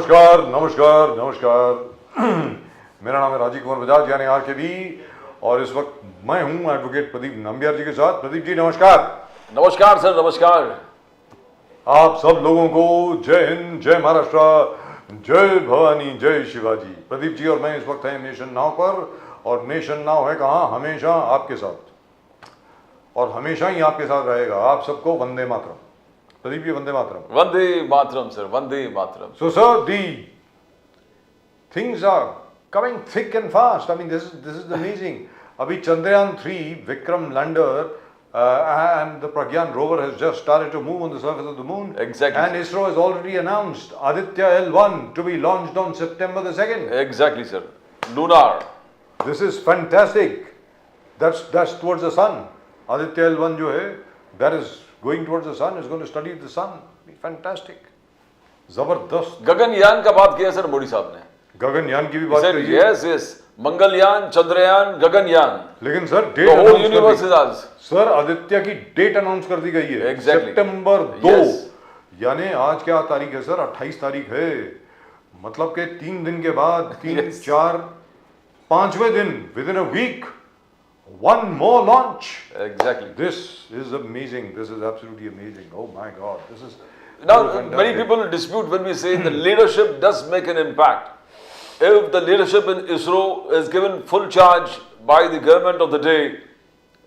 नमस्कार नमस्कार नमस्कार। मेरा नाम है राजीव कुमार बजाज यानी आरकेबी और इस वक्त मैं हूं एडवोकेट प्रदीप नंबियार जी के साथ। प्रदीप जी नमस्कार। नमस्कार सर, नमस्कार। आप सब लोगों को जय हिंद, जय महाराष्ट्र, जय भवानी, जय शिवाजी। प्रदीप जी और मैं इस वक्त हैं नेशन नाउ पर और नेशन नाउ है कहाँ? हमेशा आपके साथ और हमेशा ही आपके साथ रहेगा। आप सबको Vande Mataram. Pradeep ji Vande Mataram. Vande Mataram sir, Vande Mataram. So sir, the things are coming thick and fast. I mean, this is amazing. अभी Chandrayaan 3 Vikram lander and the Pragyan rover has just started to move on the surface of the moon. Exactly. And ISRO has already announced Aditya L1 to be launched on September the 2nd. Exactly sir. Lunar. This is fantastic. That's towards the sun. Aditya L1 जो है, that is going towards the sun. Is going to study the sun. Fantastic. जबरदस्त। गगनयान का बात किया sir Modi साहब ने। गगनयान की भी बात सर कही। Yes yes, Mangalyaan, Chandrayaan, Gaganyaan. लेकिन सर डेट यूनिवर्स इज आज। सर आदित्य की डेट अनाउंस कर दी गई है। Exactly. सितंबर 2 Yes. यानी आज क्या तारीख है सर? 28 तारीख है। मतलब के 3 दिन के बाद 3 Yes. 4 5वें दिन within a week one more launch. Exactly. This is amazing. This is absolutely amazing. Oh my God. This is Now fantastic. many people dispute when we say the leadership does make an impact. If the leadership in ISRO is given full charge by the government of the day,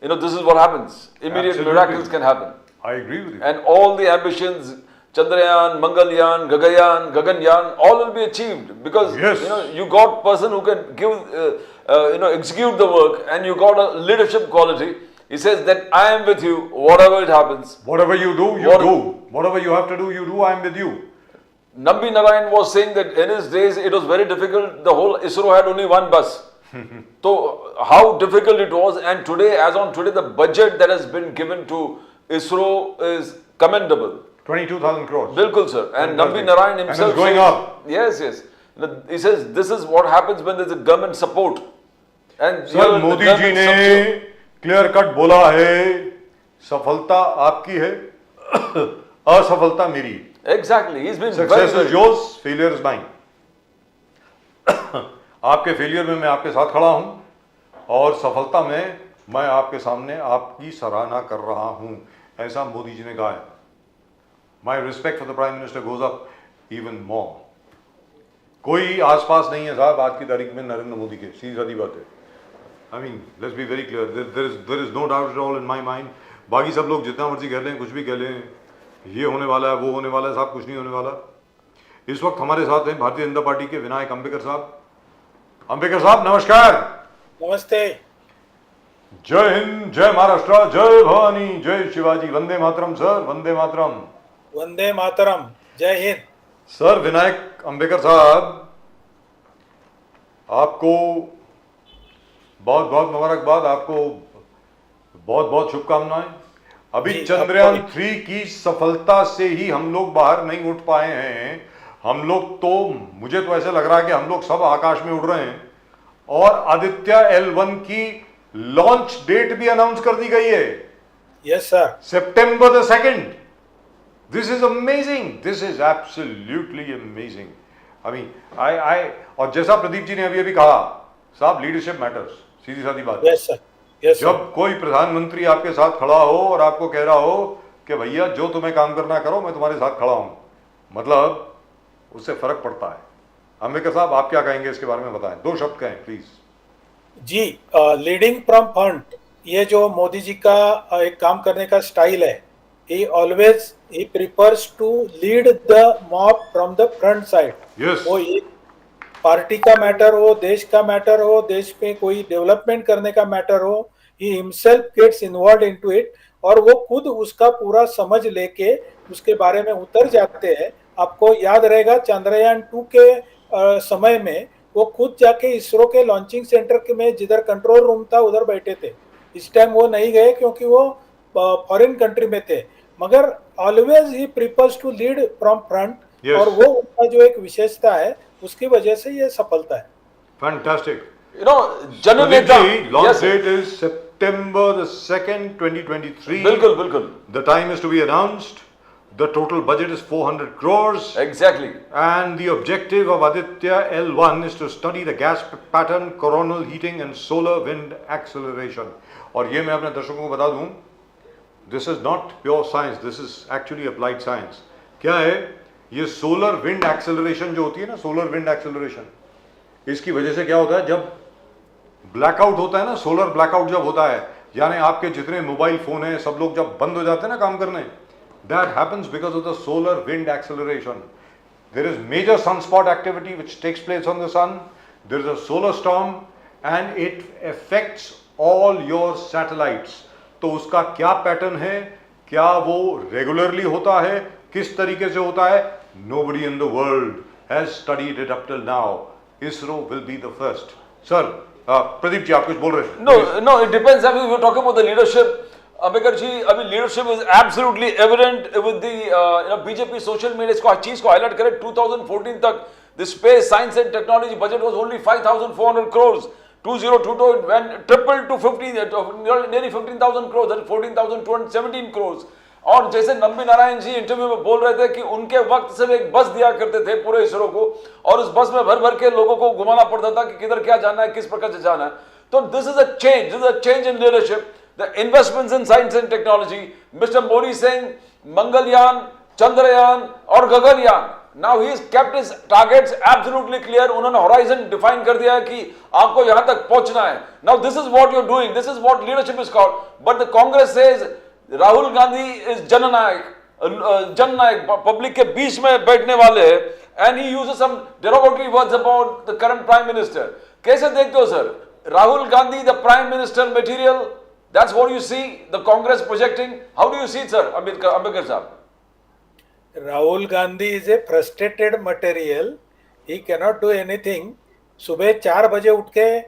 this is what happens. Immediate Absolutely. miracles can happen. I agree with you. And all the ambitions, Chandrayaan, Mangalyaan, Gaganyaan, all will be achieved because Yes. you got person who can give, execute the work, and you got a leadership quality. He says that I am with you, whatever it happens. Whatever you do, you What- do. Whatever you have to do, you do. I am with you. Nambi Narayan was saying that in his days it was very difficult. The whole ISRO had only one bus. So how difficult it was, and today, as on today, the budget that has been given to ISRO is commendable. 22,000 crores. Bilkul sir. And Nambi Fantastic. Narayan And himself it's going says, up. Yes, yes. He says this is what happens when there is a government support. And sir Modi ji ने clear cut बोला है, सफलता आपकी है, असफलता मेरी। Exactly. He's been success very is yours, failure is mine. आपके failure में मैं आपके साथ खड़ा हूं और सफलता में मैं आपके सामने आपकी सराहना कर रहा हूं। ऐसा मोदी जी ने कहा है। My respect for the prime minister goes up even more. कोई आसपास नहीं है साहब आज की तारीख में नरेंद्र मोदी के। सीधी सादी बात है। I mean, let's be very clear. There is no doubt at all in my mind. बाकी सब लोग जितना मर्जी कह लें, कुछ भी कह लें, ये होने वाला है, वो होने वाला है, साहब कुछ नहीं होने वाला। इस वक्त हमारे साथ हैं भारतीय जनता पार्टी के विनायक अंबेकर साहब। अंबेकर साहब नमस्कार। नमस्ते। जय हिंद, जय महाराष्ट्र, जय भवानी, जय शिवाजी। वंदे मातरम सर, वंदे मातरम। वंदे मातरम। जय हिंद। सर विनायक अंबेकर साहब, आपको बहुत बहुत मुबारकबाद, आपको बहुत बहुत शुभकामनाएं। अभी जी, चंद्रयान आपको 3 की सफलता से ही हम लोग बाहर नहीं उठ पाए हैं। हम लोग तो, मुझे तो ऐसे लग रहा है कि हम लोग सब आकाश में उड़ रहे हैं और आदित्य L1 की लॉन्च डेट भी अनाउंस कर दी गई है। Yes sir. September the 2nd. This is amazing. This is absolutely amazing. I mean, और जैसा प्रदीप जी ने अभी अभी कहा, साहब लीडरशिप मैटर्स। सीधी सादी बात। Yes sir. Yes sir. जब कोई प्रधानमंत्री आपके साथ खड़ा हो और आपको कह रहा हो कि भैया जो तुम्हें काम करना करो, मैं तुम्हारे साथ खड़ा हूं, मतलब उससे फर्क पड़ता है। अंबेकर साहब आप क्या कहेंगे इसके बारे में बताएं, 2 शब्द कहें प्लीज। जी, लीडिंग फ्रॉम फ्रंट, ये जो मोदी जी का एक काम करने का स्टाइल है, he prefers to lead the mob from the front side. Yes. वो एक पार्टी का मैटर हो, देश का मैटर हो, देश में कोई डेवलपमेंट करने का मैटर हो, he himself gets involved into it और वो खुद उसका पूरा समझ लेके उसके बारे में उतर जाते हैं। आपको याद रहेगा चंद्रयान 2 के समय में वो खुद जाके इसरो के लॉन्चिंग सेंटर में जिधर कंट्रोल रूम था उधर बैठे थे। इस टाइम वो नहीं गए क्योंकि वो फॉरेन कंट्री में थे, मगर ऑलवेज ही prefers to lead from front. Yes. और वो उनका जो एक विशेषता है उसकी वजह से ये सफलता है। फैंटास्टिक। जननेता। Launch date is September the 2nd, 2023. बिल्कुल बिल्कुल। The time is to be announced. The total budget is 400 crores. Exactly. And the objective of Aditya L1 is to study the gas pattern, coronal heating and solar wind acceleration. और ये मैं अपने दर्शकों को बता दूं, this is not pure science, this is actually applied science. क्या है? ये solar wind acceleration जो होती है ना, solar wind acceleration, इसकी वजह से क्या होता है, जब ब्लैकआउट होता है ना, सोलर ब्लैकआउट जब होता है, यानी आपके जितने मोबाइल फोन हैं सब लोग जब बंद हो जाते हैं ना काम करने, that happens because of the solar wind acceleration. There is major sunspot activity which takes place on the sun. There is a solar storm and it affects all your satellites. तो उसका क्या पैटर्न है, क्या वो regularly होता है, किस तरीके से होता है, nobody in the world has studied it up till now. ISRO will be the first. Sir, Pradeep ji आप कुछ बोल रहे थे? No, it depends. I mean, we're talking about the leadership. Ambedkar ji, I mean, leadership is absolutely evident with the BJP social media. इसको चीज को highlight करें, 2014 तक the space science and technology budget was only 5,400 crores. 2022 it went tripled to nearly 15,000 crores. That is 14,217 crores. और जैसे Nambi Narayan ji interview में बोल रहे थे कि उनके वक्त से एक बस दिया करते थे पूरे इसरो को, और उस बस में भर भर के लोगों को घुमाना पड़ता था कि किधर क्या जाना है, किस प्रकार से जाना है. तो this is a change in leadership. The investments in science and technology, Mr. Modi saying Mangalyaan, Chandrayaan और Gaganyaan. Now he has kept his targets absolutely clear. उन्होंने horizon define कर दिया है कि आपको यहाँ तक पहुँचना है. Now this is what you're doing. This is what leadership is called. But the Congress says Rahul Gandhi is Jannayak public के बीच में बैठने वाले हैं, and he uses some derogatory words about the current Prime Minister. कैसे देखते हो sir? Rahul Gandhi, the Prime Minister material. That's what you see, the Congress projecting. How do you see it, sir, Ambedkar sahab? Rahul Gandhi is a frustrated material. He cannot do anything. सुबह 4 बजे उठ के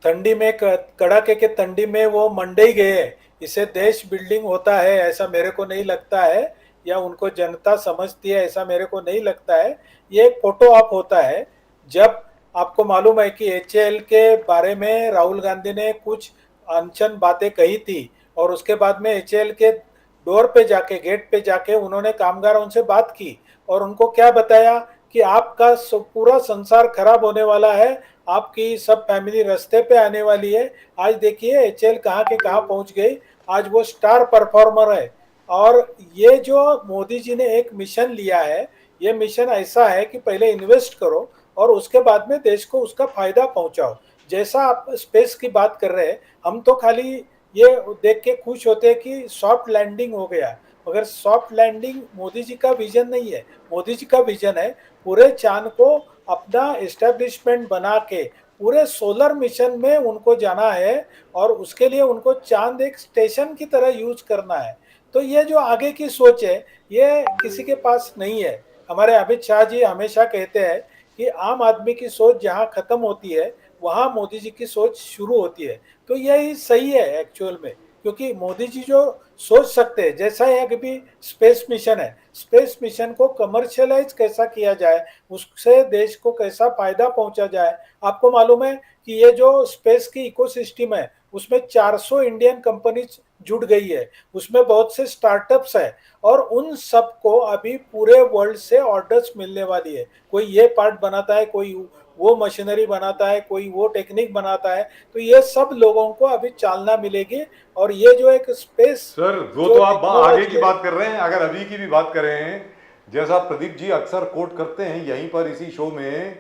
ठंडी में, कड़ाके के ठंडी में वो मंडई गए. इसे देश बिल्डिंग होता है ऐसा मेरे को नहीं लगता है, या उनको जनता समझती है ऐसा मेरे को नहीं लगता है. ये एक फोटो ऑप होता है. जब आपको मालूम है कि HAL के बारे में राहुल गांधी ने कुछ अनशन बातें कही थी, और उसके बाद में HAL के डोर पे जाके, गेट पे जाके उन्होंने कामगारों से बात की और उनको क्या बताया कि आपका पूरा संसार खराब होने वाला है, आपकी सब फैमिली रास्ते पे आने वाली है. आज देखिए HAL कहाँ के कहाँ पहुंच गई. आज वो स्टार परफॉर्मर है. और ये जो मोदी जी ने एक मिशन लिया है, ये मिशन ऐसा है कि पहले इन्वेस्ट करो और उसके बाद में देश को उसका फायदा पहुंचाओ. जैसा आप स्पेस की बात कर रहे हैं, हम तो खाली ये देख के खुश होते हैं कि सॉफ्ट लैंडिंग हो गया, मगर सॉफ्ट लैंडिंग मोदी जी का विजन नहीं है. मोदी जी का विजन है पूरे चांद को अपना एस्टेब्लिशमेंट बना के पूरे सोलर मिशन में उनको जाना है, और उसके लिए उनको चांद एक स्टेशन की तरह यूज करना है. तो ये जो आगे की सोच है ये किसी के पास नहीं है. हमारे अमित शाह जी हमेशा कहते हैं कि आम आदमी की सोच जहाँ खत्म होती है वहाँ मोदी जी की सोच शुरू होती है. तो यही सही है एक्चुअल में, क्योंकि मोदी जी जो सोच सकते हैं, जैसा है अभी स्पेस मिशन है, स्पेस मिशन को कमर्शियलाइज कैसा किया जाए, उससे देश को कैसा फायदा पहुंचा जाए. आपको मालूम है कि ये जो स्पेस की इकोसिस्टम है उसमें 400 इंडियन कंपनीज जुड़ गई है, उसमें बहुत से स्टार्टअप्स है, और उन सबको अभी पूरे वर्ल्ड से ऑर्डर्स मिलने वाली है. कोई ये पार्ट बनाता है, कोई वो मशीनरी बनाता है, कोई वो टेक्निक बनाता है. तो ये सब लोगों को अभी चालना मिलेगी. और ये जो एक स्पेस, सर वो तो आप आगे की बात कर रहे हैं. अगर अभी की भी बात करें, जैसा प्रदीप जी अक्सर कोट करते हैं यहीं पर इसी शो में,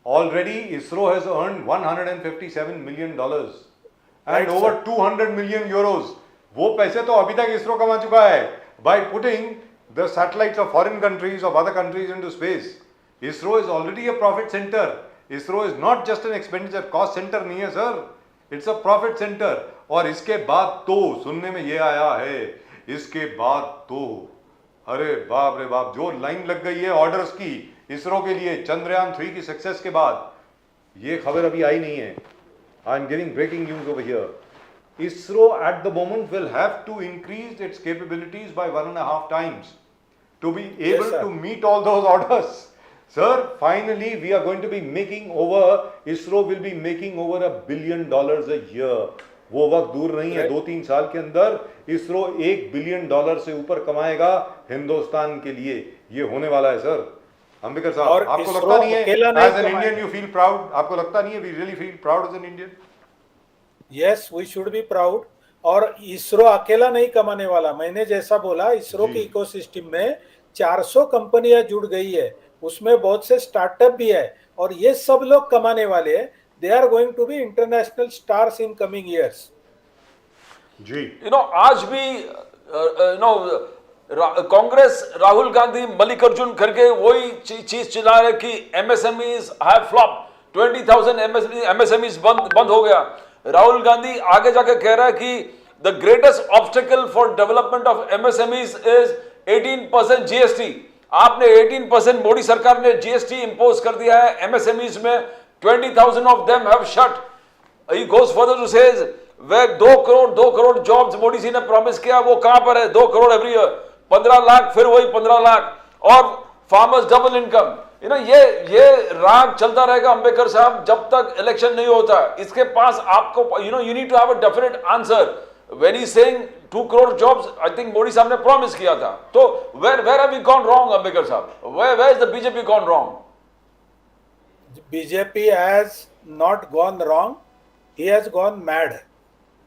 already ISRO has earned $157 million and over 200 million euros. वो पैसे तो अभी तक इसरो कमा चुका है by putting the satellites of foreign countries, of other countries into space. ISRO is already a profit center. ISRO is not just an expenditure cost center नहीं है sir, it's a profit center. और इसके बाद तो सुनने में ये आया है, इसके बाद तो अरे बाप रे बाप, जो लाइन लग गई है ऑर्डर्स की इसरो के लिए चंद्रयान 3 की सक्सेस के बाद, ये खबर अभी आई नहीं है. I am giving breaking news over here. ISRO at the moment will have to increase its capabilities by 1.5 times to be able to meet all those orders. Sir, finally we are going to be making over, ISRO will be making over $1 billion a year. वो वक्त दूर नहीं है, 2-3 साल के अंदर ISRO $1 billion से ऊपर कमाएगा हिंदुस्तान के लिए, ये होने वाला है सर। अंबेडकर साहब, और आपको इसरो लगता नहीं है अकेला नहीं एज एन कमाएगा। Indian you feel proud? आपको लगता नहीं है we really feel proud as an Indian? Yes, we should be proud. और इसरो अकेला नहीं कमाने वाला, मैंने जैसा बोला इसरो जी। के इकोसिस्टम में 400 कंपनियां जुड़ गई है, उसमें बहुत से स्टार्टअप भी है, और ये सब लोग कमाने वाले हैं। They are going to be international stars in coming years. जी। आज भी कांग्रेस राहुल गांधी मल्लिकार्जुन खड़गे वही चीज चिल्ला रहे कि एमएसएमईज हैव फ्लॉप, 20,000 एमएसएमईज बंद हो गया। राहुल गांधी आगे जाके कह रहा है कि the greatest obstacle for development of MSMEs is 18% GST. आपने 18% मोदी सरकार ने जीएसटी इंपोज कर दिया है एमएसएमईज में, 20,000 of them have shut. He goes further to says वह 2 करोड़ जॉब्स मोदी जी ने प्रॉमिस किया, वो कहां पर है? 2 करोड़ एवरी ईयर, 15 लाख, फिर वही 15 लाख, और फार्मर्स डबल इनकम। ये राग चलता रहेगा अंबेडकर साहब जब तक इलेक्शन नहीं होता। इसके पास आपको you need to have a definite answer when he saying 2 crore jobs. I think Modi साहब ने प्रॉमिस किया था। तो where have we gone wrong Ambedkar साहब? Where is the BJP gone wrong? BJP has not gone wrong, he has gone mad.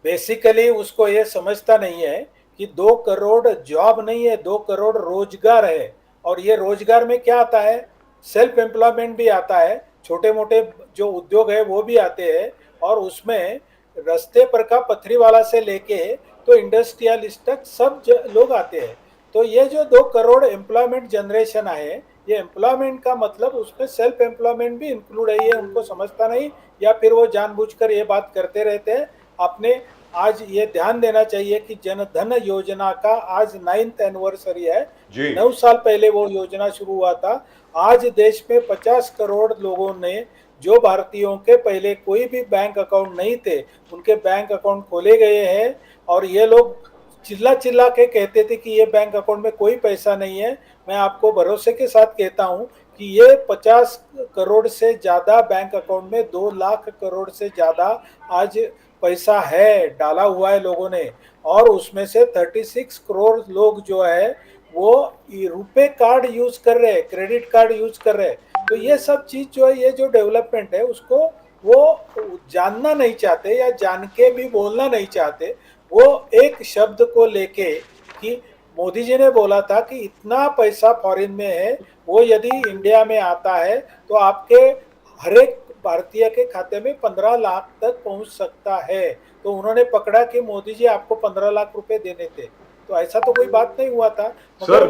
Basically उसको ये समझता नहीं है कि 2 करोड़ जॉब नहीं है, 2 करोड़ रोजगार है। और ये रोजगार में क्या आता है? सेल्फ एम्प्लॉयमेंट भी आता है, छोटे मोटे जो उद्योग है वो भी आते हैं, और उसमें रास्ते पर का पथरी वाला से लेके तो इंडस्ट्रियलिस्ट तक सब लोग आते हैं। तो ये जो 2 करोड़ एम्प्लॉयमेंट जनरेशन है, ये एम्प्लॉयमेंट का मतलब उसमें सेल्फ एम्प्लॉयमेंट भी इंक्लूड है, ये उनको समझता नहीं, या फिर वो जानबूझकर ये बात करते रहते हैं। आपने आज ये ध्यान देना चाहिए कि जन धन योजना का आज 9th एनिवर्सरी है। जी। 9 साल पहले वो योजना शुरू हुआ था। आज देश में 50 करोड़ लोगों ने, जो भारतीयों के पहले कोई भी बैंक अकाउंट नहीं थे, उनके बैंक अकाउंट खोले गए हैं। और ये लोग चिल्ला चिल्ला के कहते थे कि ये बैंक अकाउंट में कोई पैसा नहीं है। मैं आपको भरोसे के साथ कहता हूं कि ये 50 करोड़ से ज़्यादा बैंक अकाउंट में 2 लाख करोड़ से ज़्यादा आज पैसा है, डाला हुआ है लोगों ने। और उसमें से 36 करोड़ लोग जो है वो रुपए कार्ड यूज कर रहे हैं, क्रेडिट कार्ड यूज कर रहे हैं। तो ये सब चीज जो है, ये जो डेवलपमेंट है, उसको वो जानना नहीं चाहते, या जान के भी बोलना नहीं चाहते। वो एक शब्द को लेके कि मोदी जी ने बोला था कि इतना पैसा फॉरेन में है, वो यदि इंडिया में आता है तो आपके हर एक भारतीय के खाते में 15 लाख तक पहुंच सकता है। तो उन्होंने पकड़ा कि मोदी जी आपको 15 लाख रुपए देने थे। तो ऐसा तो कोई बात नहीं हुआ था। Sir,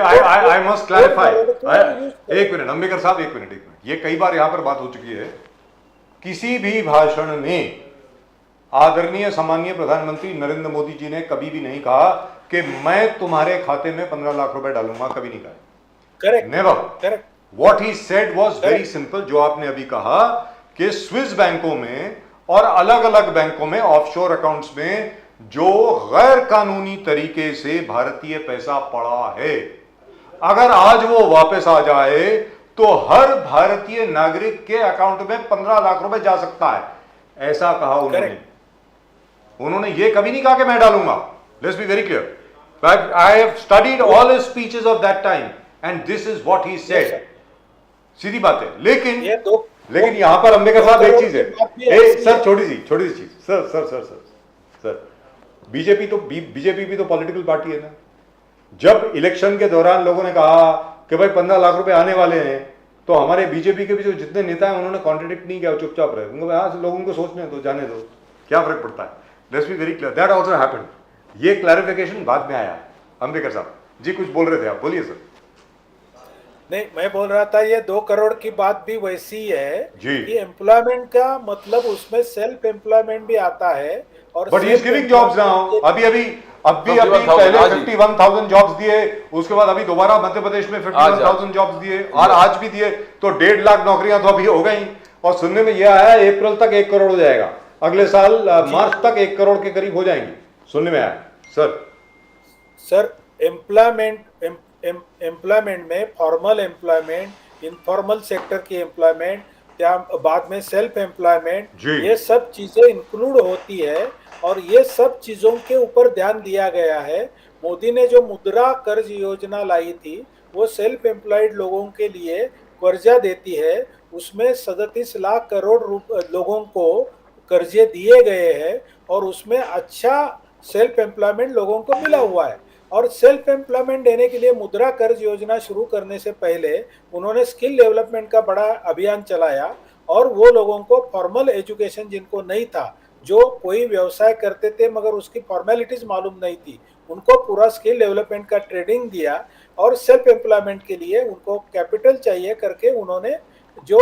I must clarify. तो एक मिनट अंबेडकर साहब, एक मिनट। ये कई बार यहां पर बात हो चुकी है, किसी भी भाषण में आदरणीय सम्माननीय प्रधानमंत्री नरेंद्र मोदी जी ने कभी भी नहीं कहा कि मैं तुम्हारे खाते में 15 लाख रुपए डालूंगा, कभी नहीं कहा। Correct, never. Correct. What he said was very simple, जो आपने अभी कहा कि स्विस बैंकों में और अलग अलग बैंकों में ऑफशोर अकाउंट्स में जो गैर कानूनी तरीके से भारतीय पैसा पड़ा है, अगर आज वो वापस आ जाए तो हर भारतीय नागरिक के अकाउंट में 15 लाख रुपए जा सकता है, ऐसा कहा उन्होंने ये कभी नहीं कहा कि मैं डालूंगा। Let's be very clear. I have studied all his speeches of that time and this is what he said. सीधी बात है। लेकिन यहां पर अंबेडकर साहब एक चीज है, सर, छोटी सी चीज, सर, बीजेपी भी तो पॉलिटिकल पार्टी है ना। जब इलेक्शन के दौरान लोगों ने कहा कि भाई 15 लाख रुपए आने वाले हैं, तो हमारे बीजेपी के भी जो जितने नेता हैं उन्होंने कॉन्ट्रडिक्ट नहीं किया, चुपचाप रहे। उनको हाँ, लोगों को सोचने दो, जाने दो, क्या फर्क पड़ता है। Let's be very clear, that also happened. ये क्लैरिफिकेशन बाद में आया। अंबेडकर साहब जी कुछ बोल रहे थे आप, बोलिए सर। नहीं, मैं बोल रहा था ये 2 करोड़ की बात भी वैसी है जी। कि एम्प्लॉयमेंट का मतलब उसमें सेल्फ एम्प्लॉयमेंट भी आता है। और but he is giving jobs now. अभी पहले 51,000 जॉब्स दिए, उसके बाद अभी दोबारा मध्य प्रदेश में 51,000 जॉब्स दिए, और आज भी दिए, तो 1.5 लाख नौकरियां तो अभी हो गई। और सुनने में यह आया अप्रैल तक 1 करोड़ हो जाएगा, अगले साल मार्च तक 1 करोड़ के करीब हो जाएंगी, सुनने में आया। सर एम्प्लॉयमेंट में फॉर्मल एम्प्लॉयमेंट, इनफॉर्मल सेक्टर की एम्प्लॉयमेंट, बाद में सेल्फ एम्प्लॉयमेंट, जी। ये सब चीजें इंक्लूड होती है और ये सब चीजों के ऊपर ध्यान दिया गया है। मोदी ने जो मुद्रा कर्ज योजना लाई थी वो सेल्फ एम्प्लॉयड लोगों के लिए कर्जा देती है। उसमें 37 लाख करोड़ लोगों को कर्जे दिए गए हैं और उसमें अच्छा सेल्फ एम्प्लॉयमेंट लोगों को मिला हुआ है। और सेल्फ एम्प्लॉयमेंट देने के लिए मुद्रा कर्ज योजना शुरू करने से पहले उन्होंने स्किल डेवलपमेंट का बड़ा अभियान चलाया और वो लोगों को फॉर्मल एजुकेशन जिनको नहीं था, जो कोई व्यवसाय करते थे मगर उसकी फॉर्मेलिटीज मालूम नहीं थी, उनको पूरा स्किल डेवलपमेंट का ट्रेनिंग दिया और सेल्फ एम्प्लॉयमेंट के लिए उनको कैपिटल चाहिए करके उन्होंने जो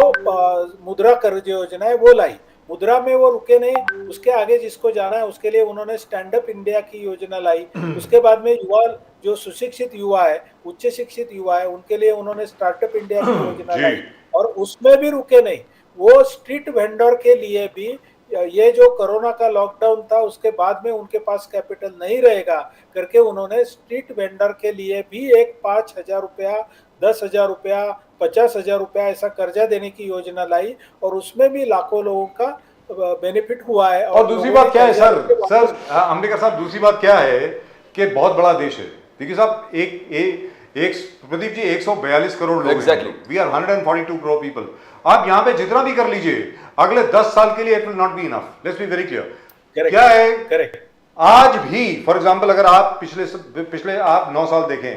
मुद्रा कर्ज योजना है वो लाई। मुद्रा में वो रुके नहीं, उसके आगे जिसको जाना है उसके लिए उन्होंने स्टैंड अप इंडिया की योजना लाई। उसके बाद में युवा जो सुशिक्षित युवा है, उच्च शिक्षित युवा है, उनके लिए उन्होंने स्टार्टअप इंडिया की योजना जी। लाई और उसमें भी रुके नहीं। वो स्ट्रीट वेंडर के लिए भी ये जो कोरोना का लॉकडाउन था उसके बाद में उनके पास कैपिटल नहीं रहेगा करके उन्होंने स्ट्रीट वेंडर के लिए भी एक 5,000 रुपया, 10,000 रुपया, 50,000 रुपया ऐसा कर्जा देने की योजना लाई और उसमें भी लाखों लोगों का बेनिफिट हुआ है। और दूसरी लोगों बात क्या है ने कर्जा सर, लेके वापस अंबेडकर साहब, दूसरी बात क्या है कि बहुत बड़ा देश है। देखिए साहब, एक प्रदीप जी 142 करोड़ लोग हैं। Exactly. We are 142 crore people. आप यहाँ पे जितना भी कर लीजिए, अगले 10 साल के लिए it will not be enough. Let's be very clear. क्या है, करेक्ट, आज भी फॉर एग्जाम्पल अगर आप पिछले आप 9 साल देखें,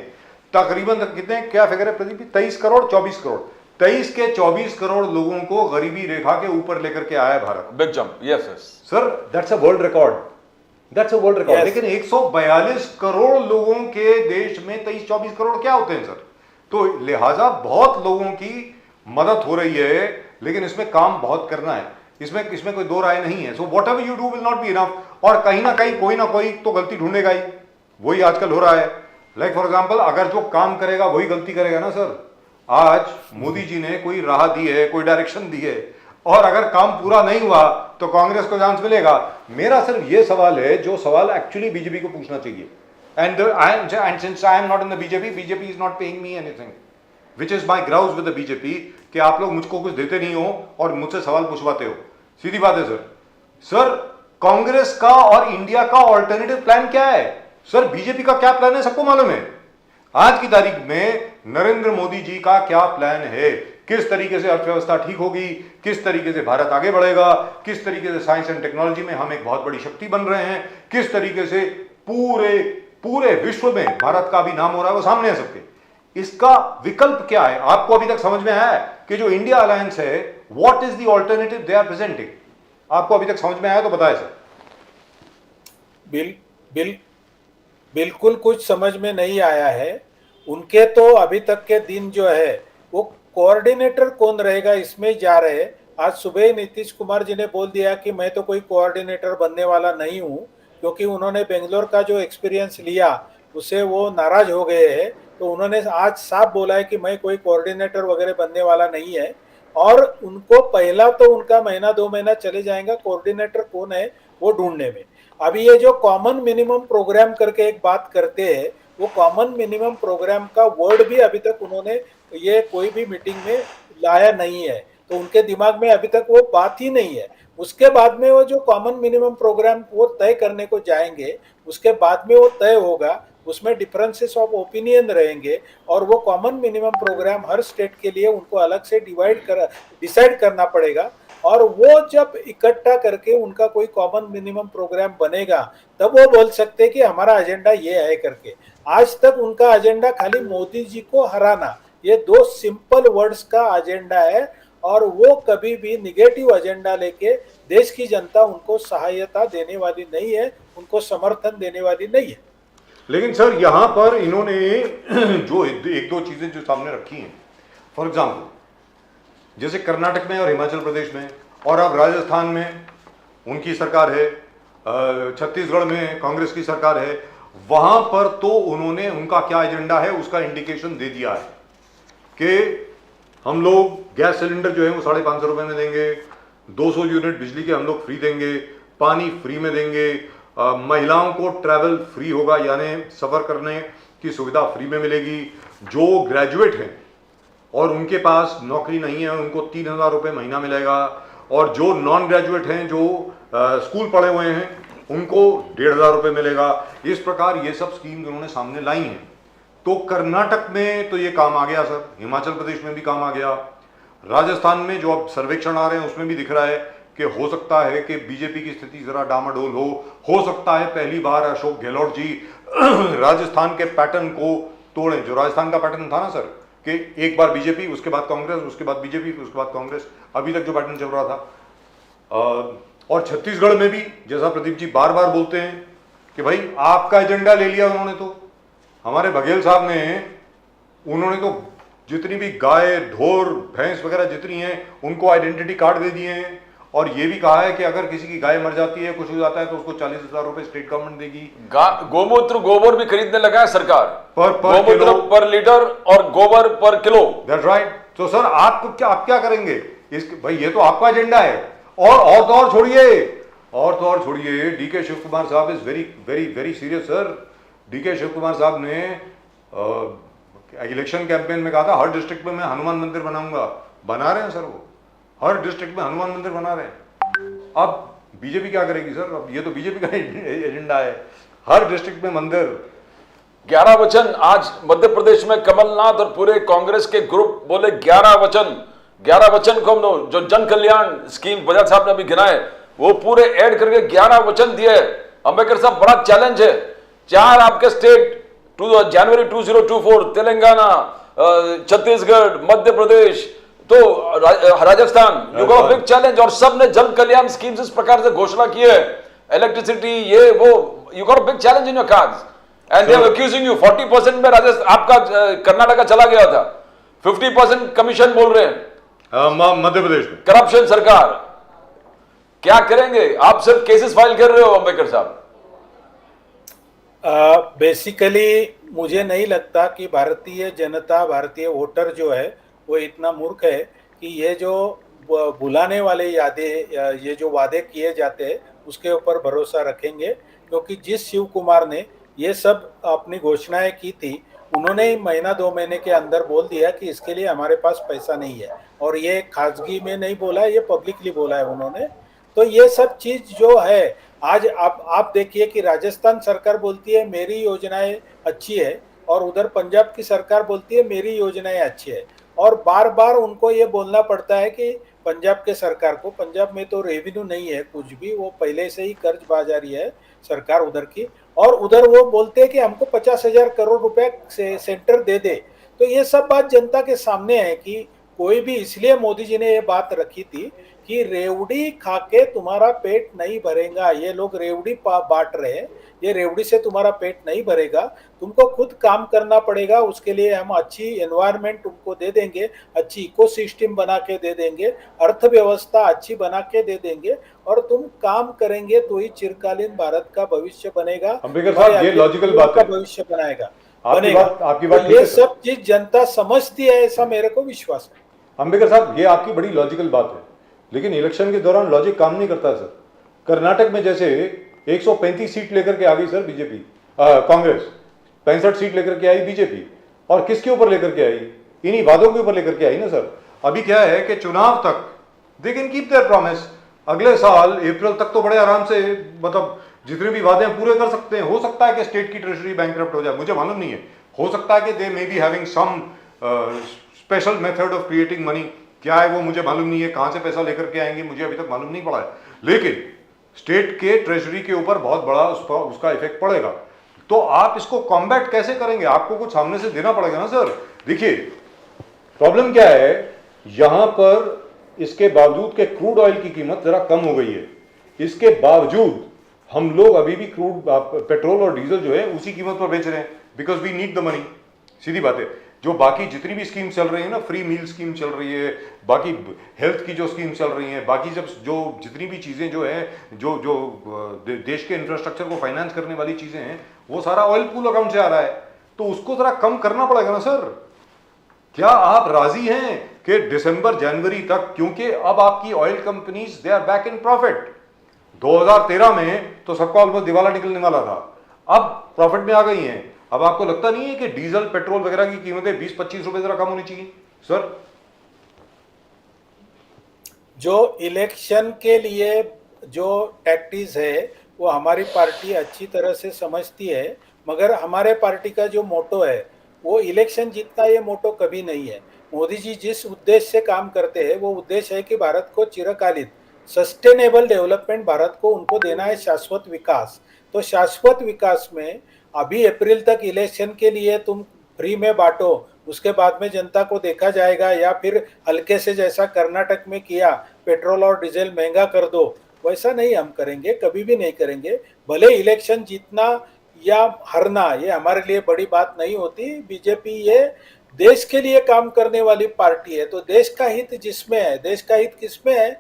तकरीबन कितने, क्या फिगर है प्रदीप जी, 23 करोड़ 24 करोड़, 23 के 24 करोड़ लोगों को गरीबी रेखा के ऊपर लेकर के आया है Bharat. Big jump. Yes, yes. Sir that's a world record, that's a world record. Yes. लेकिन 142 करोड़ लोगों के देश में 23-24 करोड़ क्या होते हैं सर? तो लिहाजा बहुत लोगों की मदद हो रही है, लेकिन इसमें काम बहुत करना है, इसमें कोई दो राय नहीं है। So what ever you do will not be enough. और कहीं ना कहीं कोई ना कोई तो गलती ढूंढेगा ही, वही आजकल हो रहा है। लाइक फॉर एग्जाम्पल, अगर जो काम करेगा वही गलती करेगा ना सर। आज मोदी जी ने कोई राह दी है, कोई डायरेक्शन दी है, और अगर काम पूरा नहीं हुआ तो कांग्रेस को चांस मिलेगा। मेरा सिर्फ ये सवाल है जो सवाल एक्चुअली बीजेपी को पूछना चाहिए, and since I am not in the BJP is not paying me anything, which is my grouse with the BJP, कि आप लोग मुझको कुछ देते नहीं हो और मुझसे सवाल पूछवाते हो। सीधी बात है सर। सर कांग्रेस का और इंडिया का ऑल्टरनेटिव प्लान क्या है? सर बीजेपी का क्या प्लान है सबको मालूम है। आज की तारीख में नरेंद्र मोदी जी का क्या प्लान है, किस तरीके से अर्थव्यवस्था ठीक होगी, किस तरीके से भारत आगे बढ़ेगा, किस तरीके से साइंस एंड टेक्नोलॉजी में हम एक बहुत बड़ी शक्ति बन रहे हैं, किस तरीके से पूरे विश्व में भारत का भी नाम हो रहा है, वो सामने है सबके। इसका विकल्प क्या है? आपको अभी तक समझ में आया है कि जो इंडिया अलायंस है, what is the alternative they are presenting? आपको अभी तक समझ में आया तो बताएं सर। बिल्कुल कुछ समझ में नहीं आया है। उनके तो अभी तक के दिन जो है वो कोऑर्डिनेटर कौन रहेगा इसमें जा रहे। आज सुबह नीतीश कुमार जी ने बोल दिया कि मैं तो कोई कोऑर्डिनेटर बनने वाला नहीं हूं, क्योंकि उन्होंने बेंगलोर का जो एक्सपीरियंस लिया उससे वो नाराज हो गए हैं। तो उन्होंने आज साफ बोला है कि मैं कोई कोऑर्डिनेटर वगैरह बनने वाला नहीं है। और उनको पहला तो उनका महीना 2 महीना चले जाएगा कोऑर्डिनेटर कौन है वो ढूंढने में। अभी ये जो कॉमन मिनिमम प्रोग्राम करके एक बात करते हैं, वो कॉमन मिनिमम प्रोग्राम का वर्ड भी अभी तक उन्होंने ये कोई भी मीटिंग में लाया नहीं है। तो उनके दिमाग में अभी तक वो बात ही नहीं है। उसके बाद में वो जो कॉमन मिनिमम प्रोग्राम वो तय करने को जाएंगे, उसके बाद में वो तय होगा, उसमें डिफरेंसेस ऑफ ओपिनियन रहेंगे और वो कॉमन मिनिमम प्रोग्राम हर स्टेट के लिए उनको अलग से डिसाइड करना पड़ेगा। और वो जब इकट्ठा करके उनका कोई कॉमन मिनिमम प्रोग्राम बनेगा तब वो बोल सकते हैं कि हमारा एजेंडा ये है करके। आज तक उनका एजेंडा खाली मोदी जी को हराना, ये 2 सिंपल वर्ड्स का एजेंडा है। और वो कभी भी निगेटिव एजेंडा लेके देश की जनता उनको सहायता देने वाली नहीं है, उनको समर्थन देने वाली नहीं है। लेकिन सर यहां पर इन्होंने जो एक दो चीजें जो सामने रखी हैं, फॉर एग्जाम्पल जैसे कर्नाटक में और हिमाचल प्रदेश में, और अब राजस्थान में उनकी सरकार है, छत्तीसगढ़ में कांग्रेस की सरकार है, वहां पर तो उन्होंने उनका क्या एजेंडा है उसका इंडिकेशन दे दिया है कि हम लोग गैस सिलेंडर जो है वो 550 रुपये में देंगे, 200 यूनिट बिजली के हम लोग फ्री देंगे, पानी फ्री में देंगे, महिलाओं को ट्रैवल फ्री होगा, यानी सफ़र करने की सुविधा फ्री में मिलेगी, जो ग्रेजुएट हैं और उनके पास नौकरी नहीं है, उनको 3,000 रुपये महीना मिलेगा, और जो नॉन ग्रेजुएट हैं, जो स्कूल पढ़े हुए हैं, उनको 1,500 रुपये मिलेगा। इस प्रकार ये सब स्कीम उन्होंने सामने लाई हैं। तो कर्नाटक में तो ये काम आ गया सर, हिमाचल प्रदेश में भी काम आ गया, राजस्थान में जो अब सर्वेक्षण आ रहे हैं उसमें भी दिख रहा है कि हो सकता है कि बीजेपी की स्थिति जरा डामाडोल हो सकता है पहली बार अशोक गहलोत जी राजस्थान के पैटर्न को तोड़ें, जो राजस्थान का पैटर्न था ना सर, कि एक बार बीजेपी, उसके बाद कांग्रेस, उसके बाद बीजेपी, उसके बाद कांग्रेस, अभी तक जो पैटर्न चल रहा था। और छत्तीसगढ़ में भी जैसा प्रदीप जी बार बार बोलते हैं कि भाई आपका एजेंडा ले लिया उन्होंने, तो हमारे बघेल साहब ने, उन्होंने तो जितनी भी गाय, ढोर, भैंस वगैरह जितनी हैं उनको आइडेंटिटी कार्ड दे दिए हैं, और ये भी कहा है कि अगर किसी की गाय मर जाती है, कुछ हो जाता है, तो उसको 40,000 रुपए स्टेट गवर्नमेंट देगी। गोमूत्र, गोबर भी खरीदने लगा है सरकार, पर गोमूत्र पर लीटर और गोबर पर किलो। That's right. तो सर आप क्या करेंगे भाई, ये तो आपका एजेंडा है। और तो और छोड़िए, डीके शिव कुमार साहब is very very very serious sir. DK Shiv Kumar साहब ने इलेक्शन कैंपेन में कहा था हर डिस्ट्रिक्ट में मैं हनुमान मंदिर बनाऊंगा, बना रहे हैं सर, वो हर डिस्ट्रिक्ट में हनुमान मंदिर बना रहे हैं। अब बीजेपी क्या करेगी सर, अब ये तो बीजेपी का एजेंडा है, हर डिस्ट्रिक्ट में मंदिर। 11 वचन आज मध्य प्रदेश में कमलनाथ और पूरे कांग्रेस के ग्रुप बोले 11 वचन को हम जो जन कल्याण स्कीम बजाज साहब ने अभी गिनाए वो पूरे ऐड करके 11 वचन दिए। अंबेडकर साहब बड़ा चैलेंज है, 4 आपके स्टेट जनवरी 2024, तेलंगाना, छत्तीसगढ़, मध्य प्रदेश, तो Rajasthan, you got a big challenge. और सब ने जन कल्याण स्कीम्स इस प्रकार से घोषणा की है, इलेक्ट्रिसिटी, ये वो, you got a big challenge in your cards and they are accusing you 40% में राजस्थान आपका कर्नाटका चला गया था, 50% कमीशन बोल रहे हैं मध्य प्रदेश में, करप्शन सरकार। क्या करेंगे आप, सिर्फ केसेस फाइल कर रहे हो अंबेडकर साहब। बेसिकली मुझे नहीं लगता कि भारतीय जनता, भारतीय वोटर जो है वो इतना मूर्ख है कि ये जो बुलाने वाले ये जो वादे किए जाते हैं उसके ऊपर भरोसा रखेंगे, क्योंकि जिस शिव कुमार ने ये सब अपनी घोषणाएं की थी, उन्होंने ही महीना 2 महीने के अंदर बोल दिया कि इसके लिए हमारे पास पैसा नहीं है, और ये खासगी में नहीं बोला है, ये पब्लिकली बोला है उन्होंने। तो ये सब चीज जो है, आज आप देखिए कि राजस्थान सरकार बोलती है मेरी योजनाएं अच्छी है, और उधर पंजाब की सरकार बोलती है मेरी योजनाएं अच्छी है, और बार बार उनको ये बोलना पड़ता है कि पंजाब के सरकार को, पंजाब में तो रेवेन्यू नहीं है कुछ भी, वो पहले से ही कर्ज बाजारी है सरकार उधर की, और उधर वो बोलते हैं कि हमको 50,000 करोड़ रुपए से सेंटर दे दे। तो ये सब बात जनता के सामने है कि कोई भी, इसलिए मोदी जी ने ये बात रखी थी कि रेवड़ी खा के तुम्हारा पेट नहीं भरेगा, ये लोग रेवड़ी बांट रहे हैं, ये रेवड़ी से तुम्हारा पेट नहीं भरेगा, तुमको खुद काम करना पड़ेगा, उसके लिए हम अच्छी एनवायरनमेंट तुमको दे देंगे, अच्छी इकोसिस्टम बना के दे देंगे, अर्थव्यवस्था अच्छी बना के दे देंगे, और तुम काम करेंगे तो ही चिरकालीन भारत का भविष्य बनेगा। अंबेडकर साहब, ये लॉजिकल बात है, भविष्य बनाएगा, आपकी बात ये सब चीज जनता समझती है, ऐसा मेरे को विश्वास है। अंबेडकर साहब, ये आपकी बड़ी लॉजिकल बात है, लेकिन इलेक्शन के दौरान लॉजिक काम नहीं करता सर। कर्नाटक में जैसे 135 सीट लेकर के आ गई सर बीजेपी, कांग्रेस 65 सीट लेकर के आई बीजेपी, और किसके ऊपर लेकर के आई, इन्हीं वादों के ऊपर लेकर के आई ना सर। अभी क्या है कि चुनाव तक they can keep their promise, अगले साल अप्रैल तक तो बड़े आराम से, मतलब जितने भी वादे पूरे कर सकते हैं। हो सकता है कि स्टेट की ट्रेजरी बैंकरप्ट हो जाए, मुझे मालूम नहीं है, हो सकता है कि they may be having some special method of creating money, क्या है वो मुझे मालूम नहीं है, कहां से पैसा लेकर के आएंगे मुझे अभी तक मालूम नहीं पड़ा है, लेकिन स्टेट के ट्रेजरी के ऊपर बहुत बड़ा उसका इफेक्ट पड़ेगा। तो आप इसको कॉम्बैट कैसे करेंगे, आपको कुछ सामने से देना पड़ेगा ना सर। देखिए प्रॉब्लम क्या है, यहां पर इसके बावजूद के क्रूड ऑयल की कीमत जरा कम हो गई है, इसके बावजूद हम लोग अभी भी क्रूड पेट्रोल और डीजल जो है उसी कीमत पर बेच रहे हैं, because we need the money. सीधी बात है, जो बाकी जितनी भी स्कीम चल रही है ना, फ्री मील स्कीम चल रही है, बाकी हेल्थ की जो स्कीम चल रही है, बाकी जब जो जितनी भी चीज़ें जो है, जो देश के इंफ्रास्ट्रक्चर को फाइनेंस करने वाली चीज़ें हैं, वो सारा ऑयल पूल अकाउंट से आ रहा है, तो उसको जरा कम करना पड़ेगा ना सर। क्या आप राजी हैं कि दिसंबर जनवरी तक, क्योंकि अब आपकी oil companies they are back in profit. 2013 में तो सबका ऑलमोस्ट दिवाला निकलने वाला था, अब प्रॉफिट में आ गई हैं। अब आपको लगता नहीं है कि डीजल पेट्रोल वगैरह की कीमतें 20-25 रुपए जरा कम होनी चाहिए? सर जो इलेक्शन के लिए जो टैक्टिस है वो हमारी पार्टी अच्छी तरह से समझती है, मगर हमारे पार्टी का जो मोटो है वो इलेक्शन जीतना, ये मोटो कभी नहीं है। मोदी जी जिस उद्देश्य से काम करते हैं वो उद्देश्य है कि भारत को चिरकालिक सस्टेनेबल डेवलपमेंट भारत को उनको देना है, शाश्वत विकास। तो शाश्वत विकास में अभी अप्रैल तक इलेक्शन के लिए तुम फ्री में बांटो, उसके बाद में जनता को देखा जाएगा, या फिर हल्के से जैसा कर्नाटक में किया पेट्रोल और डीजल महंगा कर दो, वैसा नहीं हम करेंगे, कभी भी नहीं करेंगे। भले इलेक्शन जीतना या हारना ये हमारे लिए बड़ी बात नहीं होती। बीजेपी ये देश के लिए काम करने वाली पार्टी है, तो देश का हित जिसमें है, देश का हित किसमें है,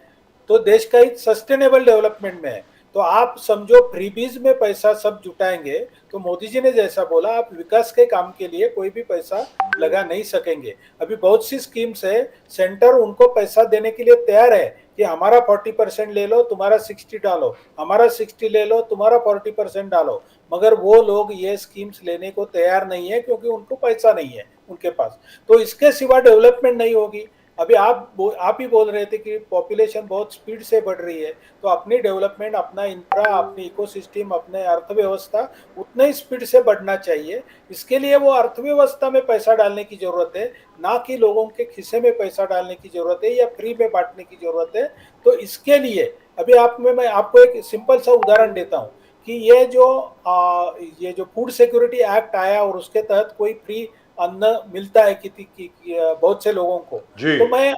तो देश का हित सस्टेनेबल डेवलपमेंट में है। तो आप समझो फ्रीबीज में पैसा सब जुटाएंगे, तो मोदी जी ने जैसा बोला आप विकास के काम के लिए कोई भी पैसा लगा नहीं सकेंगे। अभी बहुत सी स्कीम्स है, सेंटर उनको पैसा देने के लिए तैयार है कि हमारा 40% ले लो, तुम्हारा 60 डालो, हमारा 60 ले लो, तुम्हारा 40% डालो, मगर वो लोग ये स्कीम्स लेने को तैयार नहीं है क्योंकि उनको पैसा नहीं है उनके पास। तो इसके सिवा डेवलपमेंट नहीं होगी। अभी आप ही बोल रहे थे कि पॉपुलेशन बहुत स्पीड से बढ़ रही है, तो अपनी डेवलपमेंट, अपना इंफ्रा, अपनी इकोसिस्टम, अपने अर्थव्यवस्था उतने ही स्पीड से बढ़ना चाहिए। इसके लिए वो अर्थव्यवस्था में पैसा डालने की जरूरत है, ना कि लोगों के खिस्से में पैसा डालने की जरूरत है या फ्री में बांटने की जरूरत है। तो इसके लिए अभी मैं आपको एक सिंपल सा उदाहरण देता हूँ कि ये जो फूड सिक्योरिटी एक्ट आया और उसके तहत कोई फ्री अन्न मिलता है बहुत से लोगों को। जी। तो मैं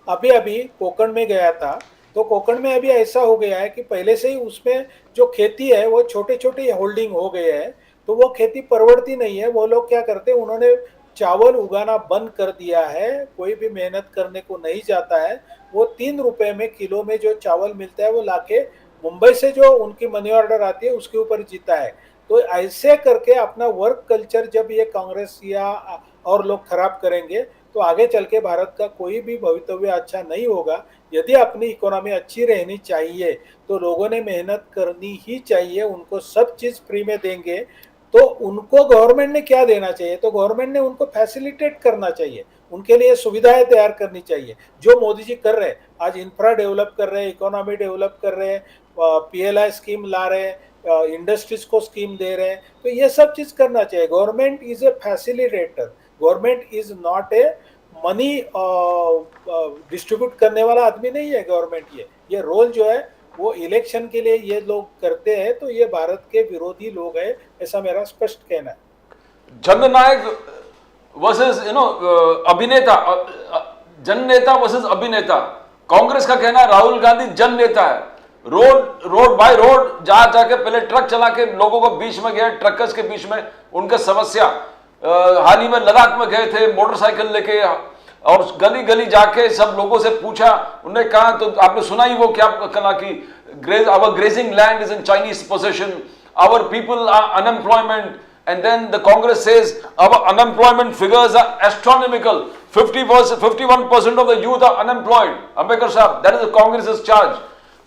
अभी अभी कोकण में गया था, तो कोकण में अभी ऐसा हो गया है कि पहले से ही उसमें जो खेती है वो छोटे छोटे होल्डिंग हो गए हैं, तो वो खेती परवड़ती नहीं है। वो लोग क्या करते हैं, उन्होंने चावल उगाना बंद कर दिया है, कोई भी मेहनत करने को नहीं जाता है। वो 3 रुपए में किलो में जो चावल मिलता है वो लाके मुंबई से जो उनकी मनी ऑर्डर आती है उसके ऊपर जीता है। तो ऐसे करके अपना वर्क कल्चर जब ये कांग्रेस या और लोग खराब करेंगे तो आगे चल के भारत का कोई भी भवितव्य अच्छा नहीं होगा। यदि अपनी इकोनॉमी अच्छी रहनी चाहिए तो लोगों ने मेहनत करनी ही चाहिए, उनको सब चीज फ्री में देंगे तो उनको गवर्नमेंट ने क्या देना चाहिए, तो गवर्नमेंट ने उनको फैसिलिटेट करना चाहिए, उनके लिए सुविधाएं तैयार करनी चाहिए, जो मोदी जी कर रहे हैं। आज इंफ्रा डेवलप कर रहे हैं, इकोनॉमी डेवलप कर रहे हैं, पीएलआई स्कीम ला रहे हैं, इंडस्ट्रीज को स्कीम दे रहे हैं, तो ये सब चीज करना चाहिए। Government is a facilitator, government is not a money distribute करने वाला आदमी नहीं है गवर्नमेंट। ये रोल जो है वो इलेक्शन के लिए ये लोग करते हैं, तो ये भारत के विरोधी लोग हैं, ऐसा मेरा स्पष्ट कहना है। जननायक वर्सेस अभिनेता, जननेता वर्सेस अभिनेता। कांग्रेस का कहना है राहुल गांधी जन नेता है। रोड बाय रोड जाके पहले ट्रक चला के लोगों को बीच में गए, ट्रकर्स के बीच में उनके समस्या। हाल ही में लद्दाख में गए थे मोटरसाइकिल लेके और गली गली जाके सब लोगों से पूछा। उन्होंने कहा, तो आपने सुना ही वो क्या कहना कि our grazing land is in Chinese possession, our people are unemployment, and then the Congress says our unemployment figures are astronomical. 51% of the youth are unemployed. Ambedkar Sahab, that is the Congress's charge.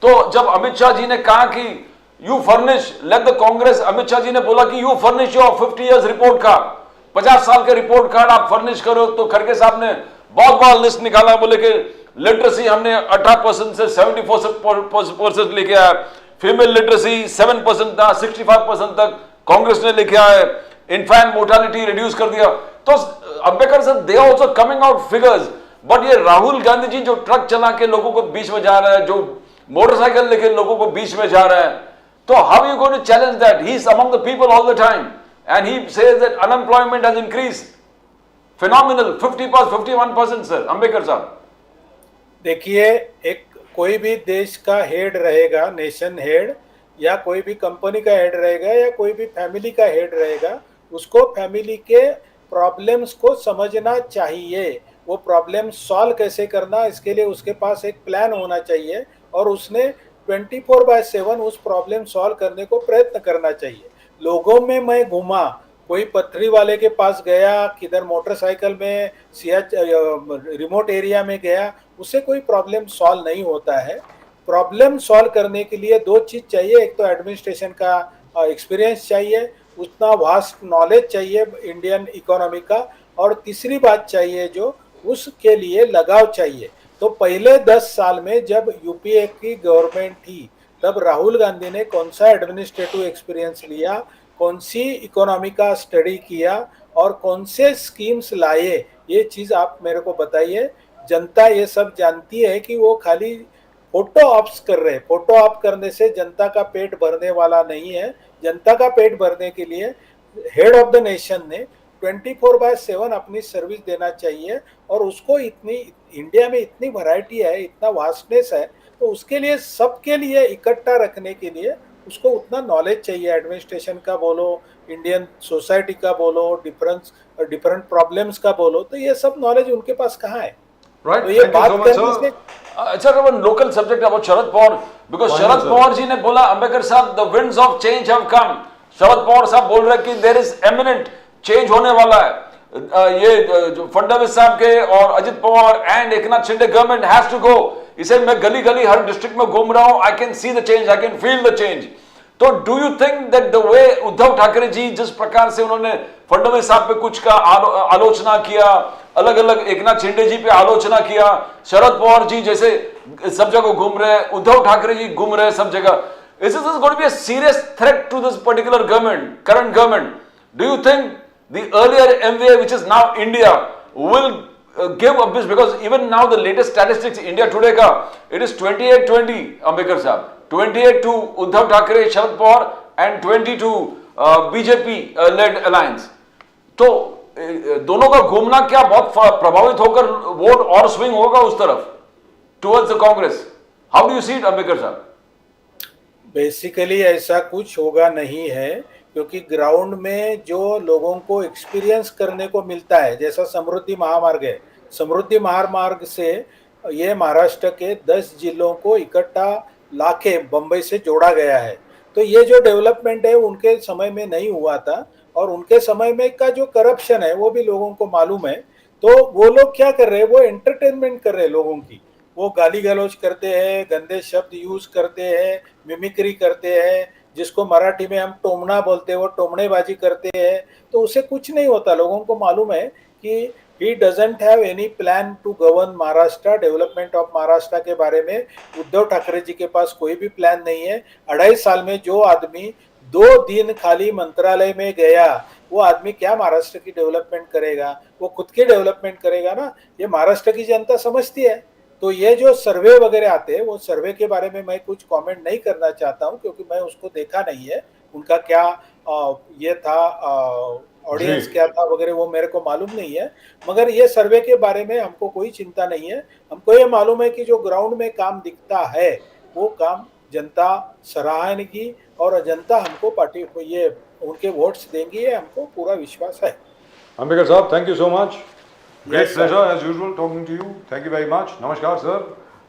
तो जब अमित शाह जी ने कहा कि you furnish, let the Congress, Amit Shah ji ने बोला कि you furnish your 50 years report card, 50 साल के रिपोर्ट कार्ड आप फर्निश करो, तो खड़गे साहब ने बहुत बड़ा लिस्ट निकाला। बोले कि लिटरेसी हमने 18% से 74% लेके आया, फीमेल लिटरेसी 7% था, 65% तक कांग्रेस ने लेके आया, इन्फैंट मोर्टालिटी रिड्यूस कर दिया। तो Ambedkar sir they also coming out figures, but ये राहुल गांधी जी जो ट्रक चला के लोगों को बीच में जा रहा है, जो मोटरसाइकिल लेके लोगों को बीच में जा रहा है, तो how you going to challenge that? He is among the people all the time and he says that unemployment has increased phenomenal 51% sir. Ambedkar साहब देखिए, एक कोई भी देश का हेड रहेगा, नेशन हेड, या कोई भी कंपनी का हेड रहेगा, या कोई भी फैमिली का हेड रहेगा, उसको फैमिली के प्रॉब्लम्स को समझना चाहिए। वो प्रॉब्लम सॉल्व कैसे करना, इसके लिए उसके पास एक प्लान होना चाहिए और उसने 24/7 उस प्रॉब्लम सॉल्व करने को प्रयत्न करना चाहिए। लोगों में मैं घूमा, कोई पथरी वाले के पास गया, किधर मोटरसाइकिल में रिमोट एरिया में गया, उससे कोई प्रॉब्लम सॉल्व नहीं होता है। प्रॉब्लम सॉल्व करने के लिए 2 चीज चाहिए, एक तो एडमिनिस्ट्रेशन का एक्सपीरियंस चाहिए, उतना वास्ट नॉलेज चाहिए इंडियन इकोनॉमी का, और तीसरी बात चाहिए जो उसके लिए लगाव चाहिए। तो पहले 10 साल में जब यूपीए की गवर्नमेंट थी, तब राहुल गांधी ने कौन सा एडमिनिस्ट्रेटिव एक्सपीरियंस लिया, कौन सी इकोनॉमी का स्टडी किया और कौन से स्कीम्स लाए, ये चीज आप मेरे को बताइए। जनता ये सब जानती है कि वो खाली फोटो ऑप्स कर रहे हैं। फोटो ऑप करने से जनता का पेट भरने वाला नहीं है। जनता का पेट भरने के लिए हेड ऑफ द नेशन ने 24/7 अपनी सर्विस देना चाहिए। और उसको इतनी, इंडिया में इतनी वैरायटी है, इतना वास्टनेस है, तो उसके लिए सबके लिए इकट्ठा रखने के लिए उसको उतना नॉलेज चाहिए। एडमिनिस्ट्रेशन का बोलो, इंडियन सोसाइटी का बोलो, डिफरेंट प्रॉब्लम्स का बोलो, तो ये सब नॉलेज उनके पास कहाँ है? Right? तो ये Thank you बात so much, करने sir. से अच्छा, one local subject about Sharad Pawar, because Fine, Sharad sir. Pawar जी ने बोला, अंबेडकर साहब, the winds of change have come. Sharad Pawar साहब बोल रहे कि there is imminent change होने वाला है। ये जो फडणवीस साहब के और Ajit Pawar and Eknath Shinde government has to go. इसे मैं गली गली हर डिस्ट्रिक्ट में घूम रहा हूं, I can see the change, I can feel the change. तो do you think that the way Uddhav Thackeray ji जिस प्रकार से उन्होंने फडणवीस साहब पे कुछ का आलोचना किया, अलग अलग एकनाथ शिंदे जी पे आलोचना किया, शरद पवार जी जैसे सब जगह घूम रहे, उद्धव ठाकरे जी घूम रहे सब जगह, is this going to be a serious threat to this particular government, current government? Do you think the earlier MVA, which is now India, will give up this? Because even now the latest statistics India Today ka, it is 28-20 Ambedkar sahab, 28 to Uddhav Thackeray, Sharad Pawar and 20 to BJP led alliance. तो दोनों का घूमना क्या बहुत प्रभावित होकर vote और swing होगा उस तरफ towards the Congress? How do you see it Ambedkar साहब? बेसिकली ऐसा कुछ होगा नहीं है, क्योंकि ग्राउंड में जो लोगों को एक्सपीरियंस करने को मिलता है, जैसा समृद्धि महामार्ग है, समृद्धि महामार्ग से ये महाराष्ट्र के 10 जिलों को इकट्ठा लाके बंबई से जोड़ा गया है। तो ये जो डेवलपमेंट है उनके समय में नहीं हुआ था, और उनके समय में का जो करप्शन है वो भी लोगों को मालूम है। तो वो लोग क्या कर रहे हैं, वो एंटरटेनमेंट कर रहे हैं लोगों की। वो गाली गलौज करते हैं, गंदे शब्द यूज करते हैं, मिमिक्री करते हैं, जिसको मराठी में हम टोमना बोलते हैं, वो टोमनेबाजी करते हैं। तो उससे कुछ नहीं होता। लोगों को मालूम है कि he doesn't have any plan to govern Maharashtra, development of Maharashtra के बारे में उद्धव ठाकरे जी के पास कोई भी प्लान नहीं है। 2.5 साल में जो आदमी 2 दिन खाली मंत्रालय में गया, वो आदमी क्या महाराष्ट्र की डेवलपमेंट करेगा? वो खुद की डेवलपमेंट करेगा ना। ये महाराष्ट्र की जनता समझती है। तो ये जो सर्वे वगैरह आते हैं, वो सर्वे के बारे में मैं कुछ कमेंट नहीं करना चाहता हूं, क्योंकि मैं उसको देखा नहीं है। उनका क्या ये था, ऑडियंस क्या था वगैरह, वो मेरे को मालूम नहीं है। मगर ये सर्वे के बारे में हमको कोई चिंता नहीं है। हमको ये मालूम है कि जो ग्राउंड में काम दिखता है, वो काम जनता सराहनेगी और जनता हमको पार्टी को ये उनके वोट्स देंगी, ये हमको पूरा विश्वास है। Ambedkar Saab, thank you so much. Great Yes, sir. pleasure as usual talking to you. Thank you very much. Namaskar, sir.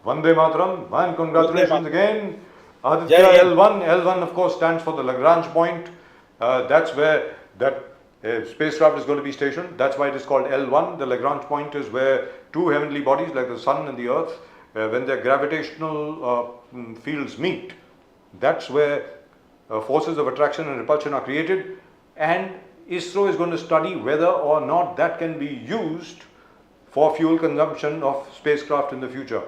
Vande Mataram and congratulations again. Aditya Jai Hind. L1. L1 of course stands for the Lagrange point. That's where that spacecraft is going to be stationed. That's why it is called L1. The Lagrange point is where two heavenly bodies like the sun and the earth, when their gravitational fields meet, that's where forces of attraction and repulsion are created, and ISRO is going to study whether or not that can be used for fuel consumption of spacecraft in the future.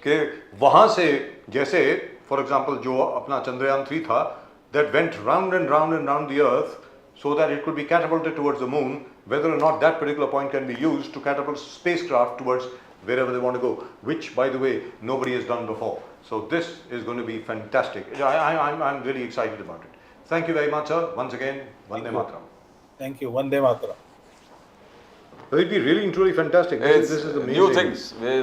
कि वहाँ से जैसे for example जो अपना चंद्रयान 3 था, that went round and round and round the earth so that it could be catapulted towards the moon, whether or not that particular point can be used to catapult spacecraft towards wherever they want to go, which by the way nobody has done before. So this is going to be fantastic. I'm really excited about it. Thank you very much, sir. Once again, Vande Mataram. Thank you. Vande Mataram. It will be really and truly fantastic. It's This is amazing. new things. We